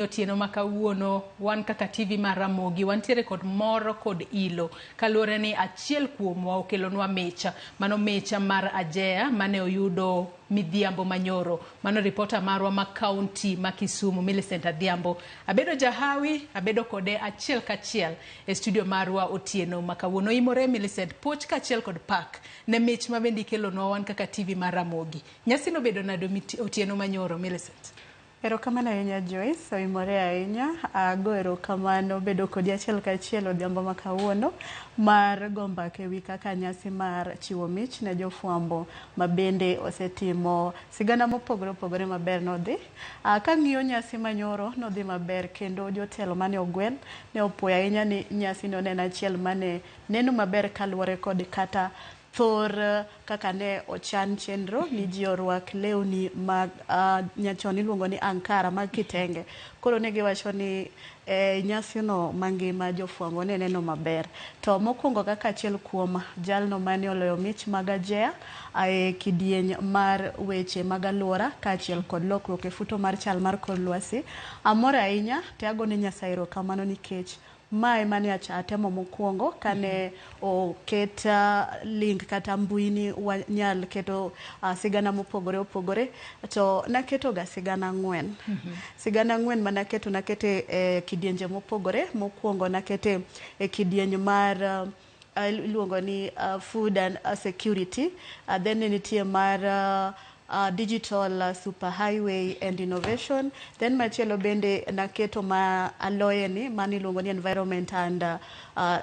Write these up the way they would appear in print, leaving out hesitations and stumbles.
Otieno makawuono wan kaka TV mar Ramogi wantiere kod moro kod ilo kaluwore ni achiel kuomwa okelonwa mecha mano mecha mar Ajea mane oyudo midhiambo manyoro mano ripota marwa ma kaunti ma Kisumu Millicent Adhiambo abedo jahawi abedo kode achiel kachiel e studio marwa Otieno makawuono imore Millicent poch kachiel kod pak ne mich mabendi kelonwa wan kaka TV mar Ramogi nyasi no bedo nado Otieno manyoro Millicent. Erokamano ahinya Joyce, oimore ahinya. Ago erokamano bedo kodi achiel kachiel odhiambo makawuono mar go mbaka ewi kaka nyasi mar chiwo mich ne jofwambo mabende osetimo sigana mopogore opogore maber nodhi. Kang'iyo nyasi manyoro nodhi maber kendo jotelo mane ogwel ne opuoyo ahinya ni nyasi no ne en achiel mane neno maber kaluwore kod kata thor kaka ne ochan chenro ni ji orwak lewni mag nyachon iluongo ni ankara mag kitenge. Koro ne giwacho ni nyasi no mangima jofwambo ne neno maber. To mokwongo kaka achiel kuom jalno mane oloyo mich mag Ajea e kidieny mar weche mag alwora kaachiel kod lokruok e futo mar chal mar kor lwasi. Amor ahinya te agone Nyasaye erokamano nikech mae mane atemo mokwongo kane oket link kata mbui ni wanyal keto sigana mopogore opogore to naketo ga sigana 4. Sigana 4 manaketo nakete kidienje mopogore. Mokwongo nakete e kidieny mar iluongo ni food and security, then nitie mar digital superhighway and innovation, then machielo bende naketo ma aloye ni mani luongo ni environment and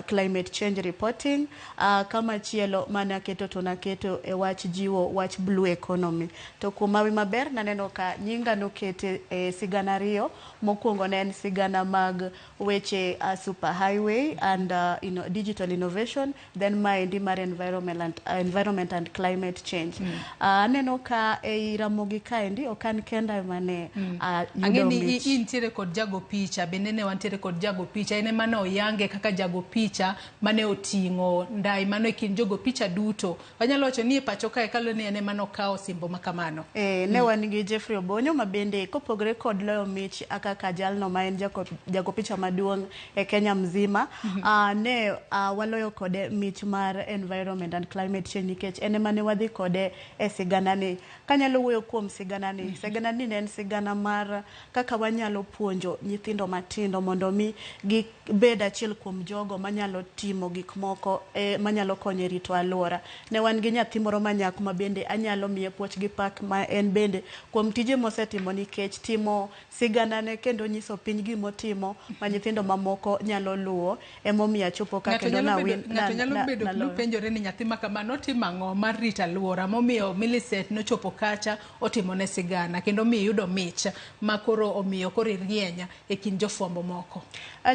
climate change reporting. Kama chielo manaketo to naketo e wach jiwo wach blue economy. To kumawi maber naneno ka nyinga nokete sigana 2. Mokwongo ne en sigana mag weche superhighway and digital innovation, then maendi mar environment and climate change. Aneno ka e Ramogi kaendi okan kenda mane angeni intiere kod jago picha bende ne wantiere kod jago picha ene mane oyange kaka jago picha mane oting'o ndai mano ekin jogo picha duto wanyalo wacho ni e pacho kae kalo ni ene mano kao simbo makamano. Ne wan gi Jeffrey Obonyo mabende kopogore kod loyo mich kaka jalno ma en jago picha maduong' e Kenya mzima. Ne waloyo kode mich mar environment and climate change nikech ene mane wadhi kode e sigana ni. Kanyalo wuoyo kuom sigana ni ne en sigana mar kaka wanyalo puonjo nyithindo matindo mondo mi gibed achiel kuom jogo manyalo timo gik moko manyalo konyo rito alwora. Ne wan gi nyathi moro manyak mabende anyalo miye puoch gi pak ma en bende kuom tije mosetimo nikech timo sigana ne kendo nyiso piny gimotimo ma nyithindo mamoko nyalo luwo emomiyo achopo ka kendo na win. Ng'ato nyalo bedo nopenjore ni nyathi makamano timo ang'o mar rito alwora momiyo Millicent nochopo kacha otimo ne sigana kendo mi yudo mich makoro omiyo koro rienya e kin jofwambo moko.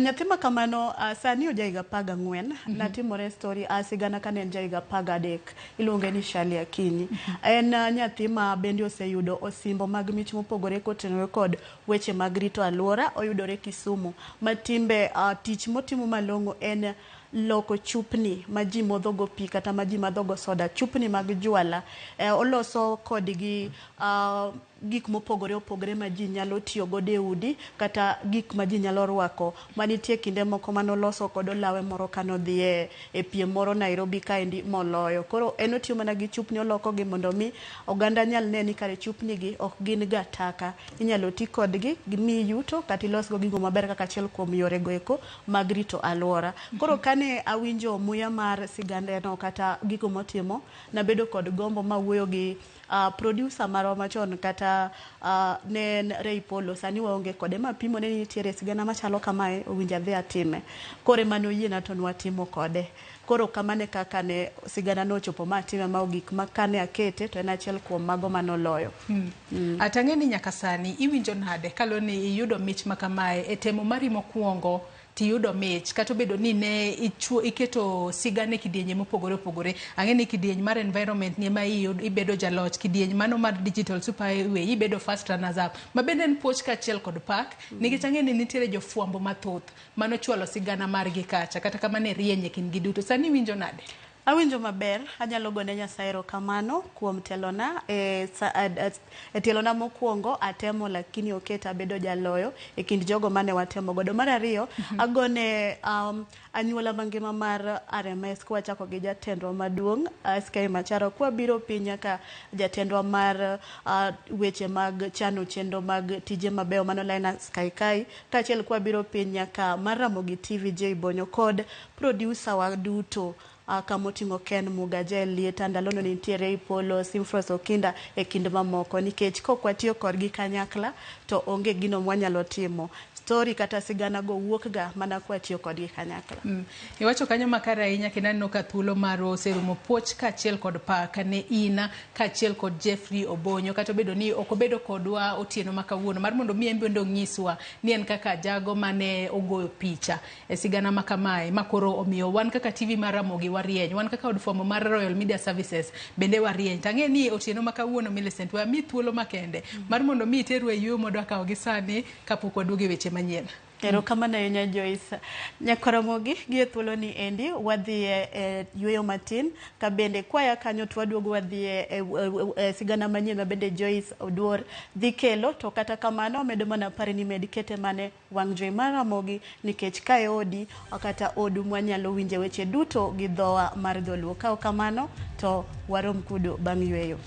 Nyathi makamano sani ojaiga 14 natimore story sigana kane en jaiga 13 iluonge ni Shali Akinyi. En nyathi ma bende oseyudo osimbo mag mich mopogore kotenore kod weche mag rito alwora. Oyudore Kisumu matimbe tich motimo malong'o en loko chupni ma ji modhogo pi kata ma ji madhogo soda, chupni mag jwala. Oloso kodgi gik mopogore opogore ma ji nyalo tiyo godo e udi kata gik ma ji nyalo rwako. Manitie kinde moko manoloso kod lawe moro kanodhi e piem moro Nairobi kaendi moloyo. Koro en otiyo mana gi chupni oloko gi mondo mi oganda nyal neni kare chupni gi ok gin ga taka. Inyalo ti kodgi gimi yuto kata ilosgo gigo maber kaka achiel kuom yore go eko mag rito alwora. Koro kane awinjo muya mar sigande no kata gigo motimo nabedo kod gombo mawuoyo gi producer marwa machon kata ne Ray Polo sani waonge kode mapimo ne nitiere sigana machalo kamae owinja dhi atime. Kore mano yiena to nwatimo kode. Koro kamane kaka ne sigana no chopo matime ma ogik makane akete to en achiel kuom mago manoloyo. Atang'eni nyaka sani iwinjo nade kalo ni iyudo mich makamae e temo mari mokwongo tiyudo mich kata bedo ni ne iketo sigane kidienje mopogore opogore. Ang'eni kidieny mar environment ni ma ibedo jaloch, kidieny mano mar digital superhighway ibedo first runners up mabende en puoch kachiel kod pak nikech ang'eni nitiere jofwambo mathoth mano chwalo sigana margi kacha kata kamane rienye kin giduto. Sani winjo nade? Awinjo maber, anyalo gone Nyasaye erokamano kuom telona e telona mokwongo atemo lakini oketa bedo jaloyo e kind jogo mane watemo godo. Mar ariyo, agone anyuola mangima mar RMS kwachako gi jatendwa maduong' SK Macharo kwa biro piny nyaka jatendwa mar weche mag chano chenro mag tije mabeyo mano Linus Kaikai, kachiel kwa biro piny nyaka mar Ramogi TV J Bonyo kod producer wa duto kamoting'o Ken Mugaje Lieta ndalono nitiere Ipolo Simfros Okinda e kind mamoko nikech kokwatiyo kodgi kanyakla to onge gino mwanyalo timo. Story kata sigana go wuok ga mana kwatiyo kodgi kanyakla. Iwacho kanyo makare ahinya kendo aneno ka thuolo mar oserumo puoch kachiel kod paka ne ina kachiel kod Jeffrey Obonyo kata bedo ni okobedo kodwa otieno makawuono mar mondo mi embe ndo nyiswa ni en kaka jago mane ogoyo picha e sigana makamae makoro omiyo wan kaka TV mar Ramogi warieny, wan kaka od fwambo mar Royal Media Services bende warieny. Tang'e ni otieno makawuono Millicent wa mi thuolo makende mar mondo mi iteru e yuo mondo akaw gi sani kapok waduoge weche manyien. Erokamano ahinya Joyce. Nyakaramogi gi thuolo ni endi wadhi e yueyo matin ka bende kwaya kanyo to waduogo wadhi e sigana manyien ma bende Joyce Oduor dhi kelo to kata kamano medo mana pare ni medikete mane wang' jowi mar Ramogi nikech kae odi kata odu mwanyalo winje weche duto gi dhowa mar dholuo. Ka kamano to warom kudo bang' yueyo.